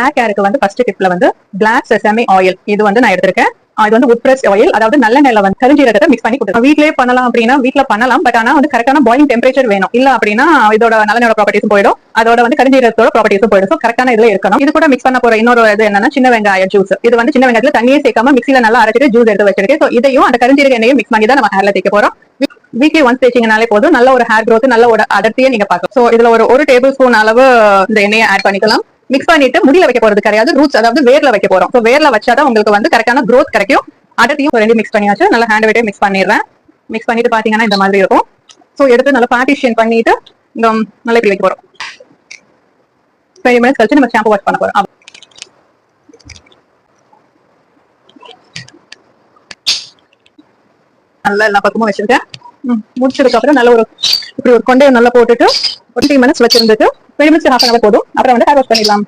Hair கேருக்கு வந்து first டிப்ல வந்து black sesame oil இது வந்து நான் எடுத்திருக்கேன். இது வந்து wood pressed oil, அதாவது நல்லெண்ணெயில வந்து கரிஞ்சீரகத்தை மிக்ஸ் பண்ணி கொடுத்துருக்கோம். வீட்லயே பண்ணலாம் அப்படின்னா வீட்ல பண்ணலாம், பட் ஆனா வந்து கரெக்டான பாயிலிங் டெம்பரேச்சர் வேணும். இல்ல அப்படின்னா இதோட நல்லெண்ணோட ப்ராப்பர்ட்டிஸும் போயிடும், அதோட வந்து கரிஞ்சீரகத்தோட ப்ராப்பர்ட்டிஸும் போயிடும். ஸோ கரெக்டான இதுல இருக்கணும். இது கூட மிக்ஸ் பண்ண போற இன்னொரு இது என்னன்னா சின்ன வெங்காய ஜூஸ். இது வந்து சின்ன வெங்காயத்துல தண்ணியே சேர்க்காம மிக்ஸில நல்லா அரைச்சிட்டு ஜூஸ் எடுத்து வச்சிருக்கேன். ஸோ இதையும் அந்த கரிஞ்சீரக எண்ணெயும் மிக்ஸ் பண்ணி தான் நம்ம ஹேர்ல தேய்க்க போறோம். வீக்லி ஒன்ஸ் தேய்ச்சிங்கனாலே போதும், நல்ல ஒரு ஹேர் growth, நல்ல ஒரு அடர்த்தியை நீங்க பார்க்கலாம். ஸோ இதுல ஒரு டேபிள் ஸ்பூன் அளவு இந்த எண்ணெயை ஆட் பண்ணிக்கலாம். மிக்ஸ் பண்ணிட்டு முடியல வைக்க போறது கிடையாது, ரூட்ஸ் அதாவது வேர்ல வைக்க போறோம். ஸோ வேர்ல வச்சாதான் உங்களுக்கு வந்து கரெக்டான growth கிடைக்கும். அடர்த்தியும் ரெண்டு மிக்ஸ் பண்ணியாச்சு. நல்லா ஹேண்ட் வெயிட்டே மிக்ஸ் பண்ணிடுறேன். மிக்ஸ் பண்ணிட்டு பாத்தீங்கன்னா இந்த மாதிரி இருக்கும். ஸோ எடுத்து நல்லா பார்ட்டிஷன் பண்ணிட்டு நல்லா இப்படி வைக்க போறோம். 20 மினிட்ஸ் கழிச்சு நம்ம ஷாம்பு வாஷ் பண்ண போறோம். நல்லா எல்லா பக்கமும் வச்சிருக்கேன். முடிச்சதுக்கு அப்புறம் நல்ல இப்படி ஒரு கொண்டையை நல்லா போட்டுட்டு 20 மினிட்ஸ் வச்சிருந்துட்டு 20 மினிட்ஸ் ஹாஃப் அன் அவர் போதும். அப்புறம் வந்து ஹேர் வாஷ் பண்ணிடலாம்.